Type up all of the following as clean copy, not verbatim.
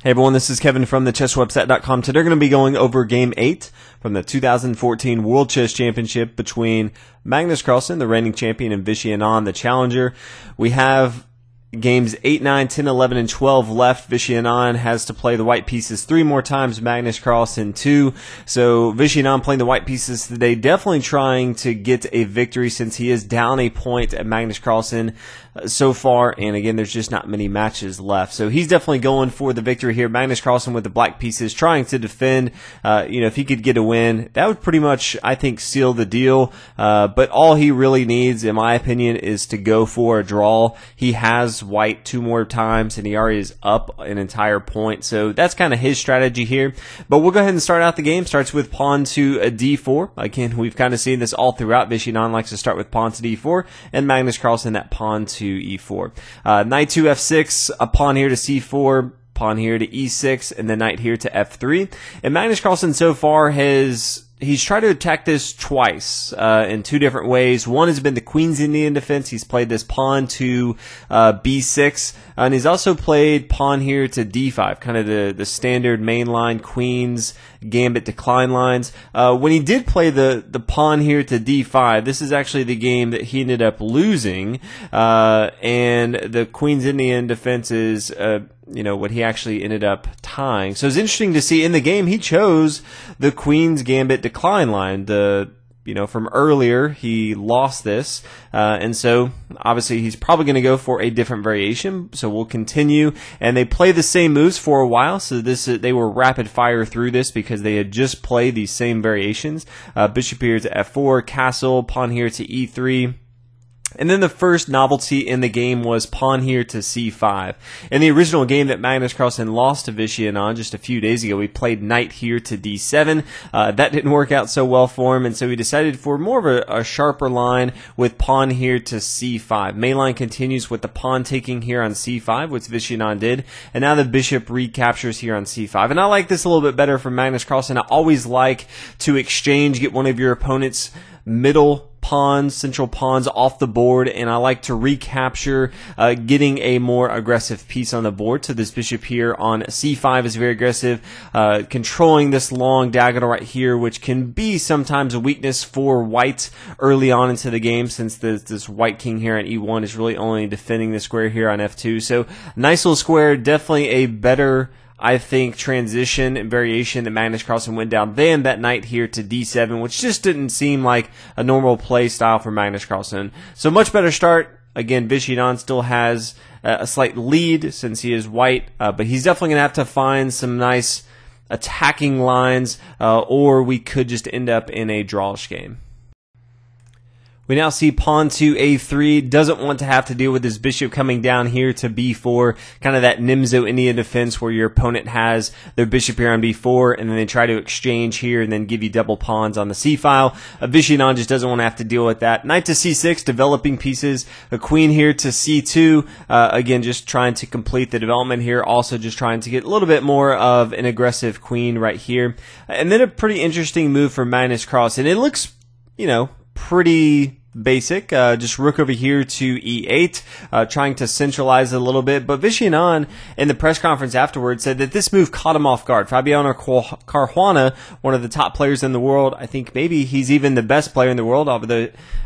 Hey everyone, this is Kevin from thechesswebsite.com. Today we're going to be going over Game 8 from the 2014 World Chess Championship between Magnus Carlsen, the reigning champion, and Vishy Anand, the challenger. We have Games 8, 9, 10, 11, and 12 left. Vishy Anand has to play the white pieces 3 more times, Magnus Carlsen 2. So Vishy Anand playing the white pieces today, definitely trying to get a victory since he is down a point at Magnus Carlsen so far, and again, there's just not many matches left. So he's definitely going for the victory here. Magnus Carlsen with the black pieces, trying to defend. If he could get a win, that would pretty much, I think, seal the deal. But all he really needs, in my opinion, is to go for a draw. He has white 2 more times, and he already is up an entire point. So that's kind of his strategy here. But we'll go ahead and start out the game. Starts with pawn to a d4. Again, we've kind of seen this all throughout. Vishy Anand likes to start with pawn to d4, and Magnus Carlsen that pawn to e4. Knight to f6, a pawn here to c4, pawn here to e6, and the knight here to f3. And Magnus Carlsen so far he's tried to attack this twice in 2 different ways. One has been the Queen's Indian defense. He's played this pawn to b6, and he's also played pawn here to d5, kind of the standard mainline Queen's Gambit decline lines. When he did play the pawn here to d5, this is actually the game that he ended up losing, and the Queen's Indian defense is what he actually ended up tying. So it's interesting to see in the game he chose the Queen's Gambit decline line. From earlier he lost this, and so obviously he's probably going to go for a different variation. So we'll continue, and they play the same moves for a while. So they were rapid fire through this because they had just played these same variations. Bishop here to f4, castle, pawn here to e3. And then the first novelty in the game was pawn here to c5. In the original game that Magnus Carlsen lost to Vishy Anand just a few days ago, we played knight here to d7. That didn't work out so well for him, and so he decided for more of a sharper line with pawn here to c5. Mainline continues with the pawn taking here on c5, which Vishy Anand did, and now the bishop recaptures here on c5. And I like this a little bit better from Magnus Carlsen. I always like to exchange, get one of your opponent's middle pawns, central pawns off the board, and I like to recapture, getting a more aggressive piece on the board. So this bishop here on c5 is very aggressive, controlling this long diagonal right here, which can be sometimes a weakness for white early on into the game, since this white king here on e1 is really only defending the square here on f2. So nice little square, definitely a better, I think, transition and variation that Magnus Carlsen went down than that knight here to d7, which just didn't seem like a normal play style for Magnus Carlsen. So much better start. Again, Vishy Anand still has a slight lead since he is white, but he's definitely going to have to find some nice attacking lines, or we could just end up in a drawish game. We now see pawn to a3, doesn't want to have to deal with his bishop coming down here to b4, kind of that Nimzo Indian defense where your opponent has their bishop here on b4, and then they try to exchange here and then give you double pawns on the c-file. Vishy Anand just doesn't want to have to deal with that. Knight to c6, developing pieces. A queen here to c2, again, just trying to complete the development here, also just trying to get a little bit more of an aggressive queen right here. And then a pretty interesting move for Magnus Carlsen. It looks, pretty basic, just rook over here to e8, trying to centralize it a little bit. But Vishy Anand in the press conference afterwards said that this move caught him off guard. Fabiano Caruana, one of the top players in the world, I think maybe he's even the best player in the world.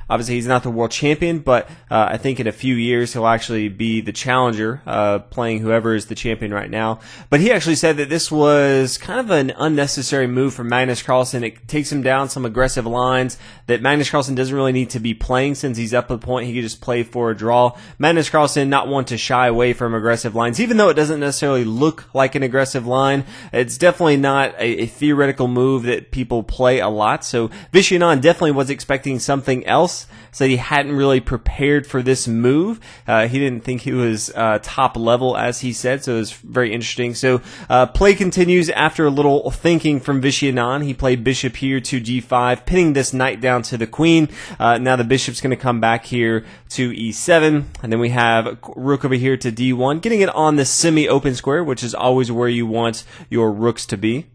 Obviously he's not the world champion, but I think in a few years he'll actually be the challenger, playing whoever is the champion right now. But he actually said that this was kind of an unnecessary move from Magnus Carlsen. It takes him down some aggressive lines that Magnus Carlsen doesn't really need to be playing since he's up a point. He could just play for a draw. Magnus Carlsen not want to shy away from aggressive lines, even though it doesn't necessarily look like an aggressive line. It's definitely not a theoretical move that people play a lot. So Vishy Anand definitely was expecting something else. Said he hadn't really prepared for this move. He didn't think he was top level, as he said, so it was very interesting. So play continues after a little thinking from Vishy Anand. He played bishop here to g5, pinning this knight down to the queen. Now the bishop's going to come back here to e7, and then we have rook over here to d1, getting it on the semi-open square, which is always where you want your rooks to be.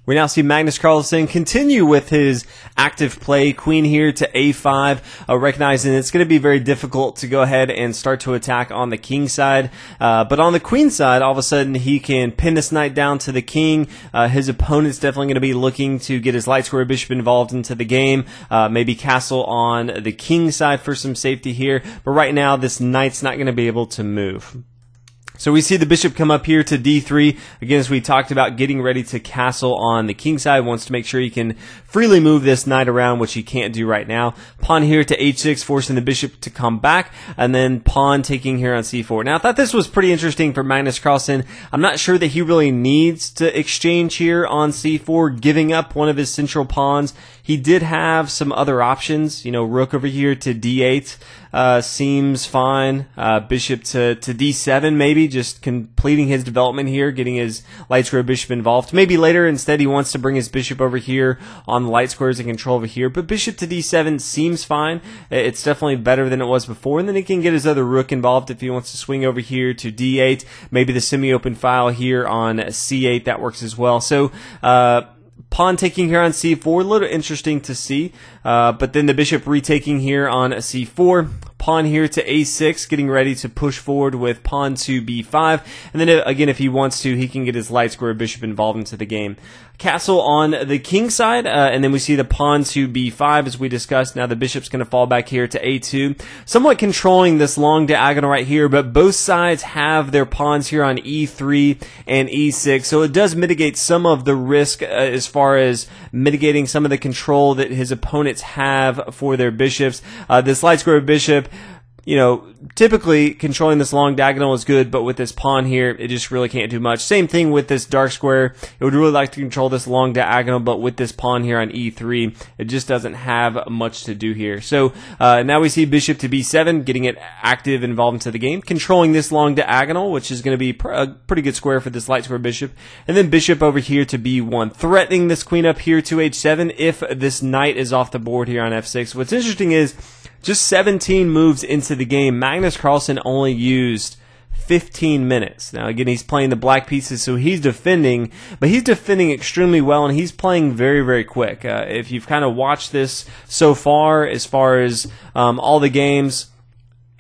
We now see Magnus Carlsen continue with his active play. Queen here to a5, recognizing it's going to be very difficult to go ahead and start to attack on the king side. But on the queen side, all of a sudden he can pin this knight down to the king. His opponent's definitely going to be looking to get his light square bishop involved into the game. Maybe castle on the king side for some safety here. But right now, this knight's not going to be able to move. So we see the bishop come up here to d3. Again, as we talked about, getting ready to castle on the king side. Wants to make sure he can freely move this knight around, which he can't do right now. Pawn here to h6, forcing the bishop to come back. And then pawn taking here on c4. Now, I thought this was pretty interesting for Magnus Carlsen. I'm not sure that he really needs to exchange here on c4, giving up one of his central pawns. He did have some other options. You know, rook over here to d8 seems fine. Bishop to d7 maybe, just completing his development here, getting his light square bishop involved. Maybe later, instead, he wants to bring his bishop over here on the light squares and control over here. But bishop to d7 seems fine. It's definitely better than it was before. And then he can get his other rook involved if he wants to swing over here to d8. Maybe the semi-open file here on c8, that works as well. So, pawn taking here on c4, a little interesting to see, but then the bishop retaking here on c4. Pawn here to a6, getting ready to push forward with pawn to b5. And then again, if he wants to, he can get his light square bishop involved into the game. Castle on the king side, and then we see the pawn to b5 as we discussed. Now the bishop's going to fall back here to a2, somewhat controlling this long diagonal right here, but both sides have their pawns here on e3 and e6, so it does mitigate some of the risk as far as mitigating some of the control that his opponents have for their bishops. This light square bishop, you know, typically controlling this long diagonal is good, but with this pawn here, it just really can't do much. Same thing with this dark square. It would really like to control this long diagonal, but with this pawn here on e3, it just doesn't have much to do here. So now we see bishop to b7, getting it active, involved into the game, controlling this long diagonal, which is going to be a pretty good square for this light square bishop. And then bishop over here to b1, threatening this queen up here to h7 if this knight is off the board here on f6. What's interesting is, just 17 moves into the game, Magnus Carlsen only used 15 minutes. Now, again, he's playing the black pieces, so he's defending, but he's defending extremely well, and he's playing very, very quick. If you've kind of watched this so far as all the games,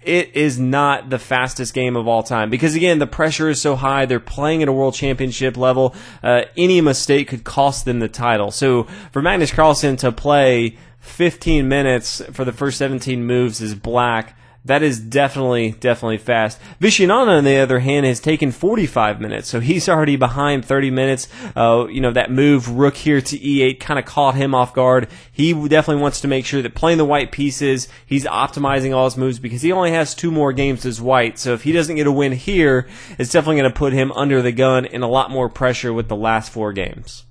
it is not the fastest game of all time because, again, the pressure is so high. They're playing at a world championship level. Any mistake could cost them the title. So for Magnus Carlsen to play 15 minutes for the first 17 moves is black. That is definitely fast. Vishy Anand, on the other hand, has taken 45 minutes, so he's already behind 30 minutes. You know, that move, rook here to e8, kind of caught him off guard. He definitely wants to make sure that playing the white pieces, he's optimizing all his moves because he only has 2 more games as white. So if he doesn't get a win here, it's definitely going to put him under the gun and a lot more pressure with the last 4 games.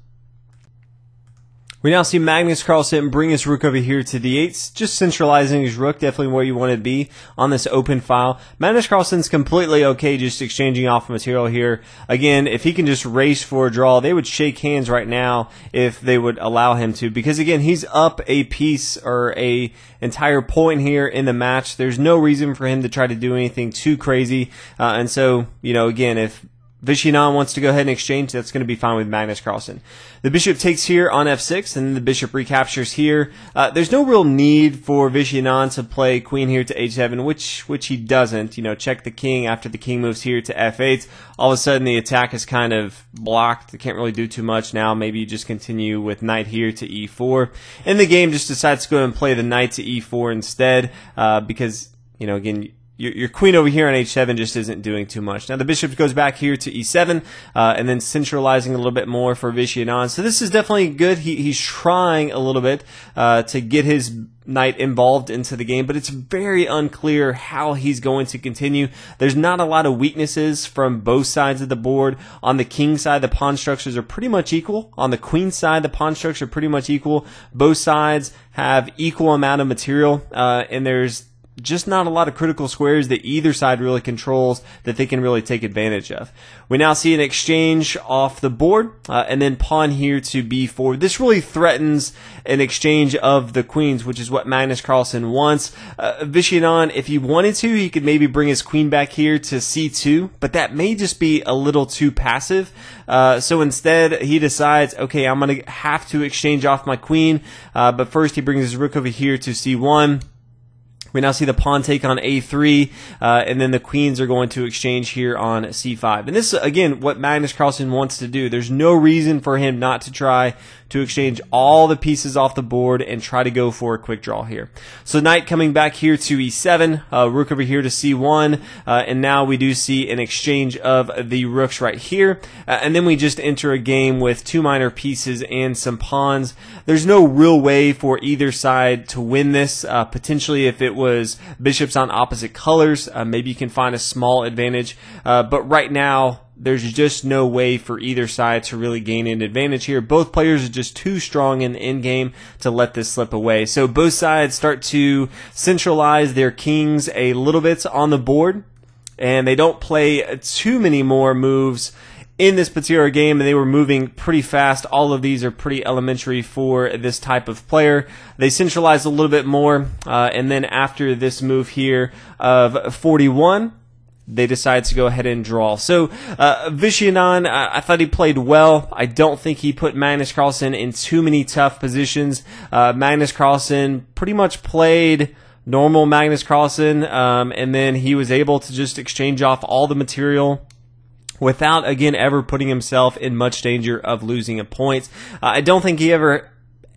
We now see Magnus Carlsen bring his rook over here to d8, just centralizing his rook, definitely where you want to be on this open file. Magnus Carlsen's completely okay just exchanging off material here. Again, if he can just race for a draw, they would shake hands right now if they would allow him to, because again, he's up a piece or a entire point here in the match. There's no reason for him to try to do anything too crazy, and so, you know, again, if Vishy Anand wants to go ahead and exchange, that's going to be fine with Magnus Carlsen. The bishop takes here on f6, and then the bishop recaptures here. There's no real need for Vishy Anand to play queen here to h7, which he doesn't. You know, check the king after the king moves here to f8. All of a sudden, the attack is kind of blocked. They can't really do too much now. Maybe you just continue with knight here to e4. And the game just decides to go and play the knight to e4 instead, because, you know, again, your queen over here on h7 just isn't doing too much. Now the bishop goes back here to e7, and then centralizing a little bit more for Vishy Anand. So this is definitely good. He's trying a little bit to get his knight involved into the game, but it's very unclear how he's going to continue. There's not a lot of weaknesses from both sides of the board. On the king side, the pawn structures are pretty much equal. On the queen side, the pawn structures are pretty much equal. Both sides have equal amount of material, and there's just not a lot of critical squares that either side really controls that they can really take advantage of. We now see an exchange off the board, and then pawn here to b4. This really threatens an exchange of the queens, which is what Magnus Carlsen wants. Vishy Anand, if he wanted to, he could maybe bring his queen back here to c2, but that may just be a little too passive. So instead, he decides, okay, I'm going to have to exchange off my queen, but first he brings his rook over here to c1. We now see the pawn take on a3, and then the queens are going to exchange here on c5. And this is, again, what Magnus Carlsen wants to do. There's no reason for him not to try to exchange all the pieces off the board and try to go for a quick draw here. So knight coming back here to e7, rook over here to c1, and now we do see an exchange of the rooks right here. And then we just enter a game with two minor pieces and some pawns. There's no real way for either side to win this. Potentially, if it was bishops on opposite colors, maybe you can find a small advantage. But right now, there's just no way for either side to really gain an advantage here. Both players are just too strong in the endgame to let this slip away. So both sides start to centralize their kings a little bit on the board, and they don't play too many more moves in this particular game, and they were moving pretty fast. All of these are pretty elementary for this type of player. They centralized a little bit more, and then after this move here of 41, they decide to go ahead and draw. So Vishy Anand, I thought he played well. I don't think he put Magnus Carlsen in too many tough positions. Magnus Carlsen pretty much played normal Magnus Carlsen, and then he was able to just exchange off all the material without, again, ever putting himself in much danger of losing a point. I don't think he ever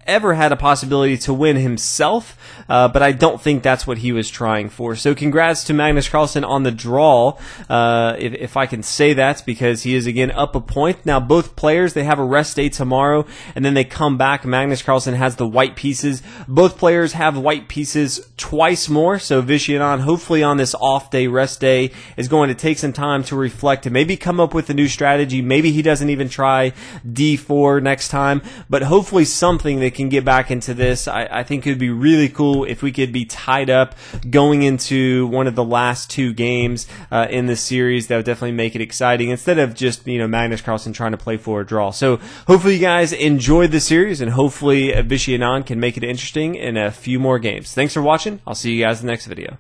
had a possibility to win himself, but I don't think that's what he was trying for. So congrats to Magnus Carlsen on the draw, if I can say that, because he is again up a point. Now both players, they have a rest day tomorrow, and then they come back. Magnus Carlsen has the white pieces. Both players have white pieces twice more, so Vishy Anand, hopefully on this off day, rest day, is going to take some time to reflect and maybe come up with a new strategy. Maybe he doesn't even try d4 next time, but hopefully something that can get back into this. I think it would be really cool if we could be tied up going into one of the last two games in this series. That would definitely make it exciting instead of just, Magnus Carlsen trying to play for a draw. So hopefully you guys enjoyed the series, and hopefully Vishy Anand can make it interesting in a few more games. Thanks for watching. I'll see you guys in the next video.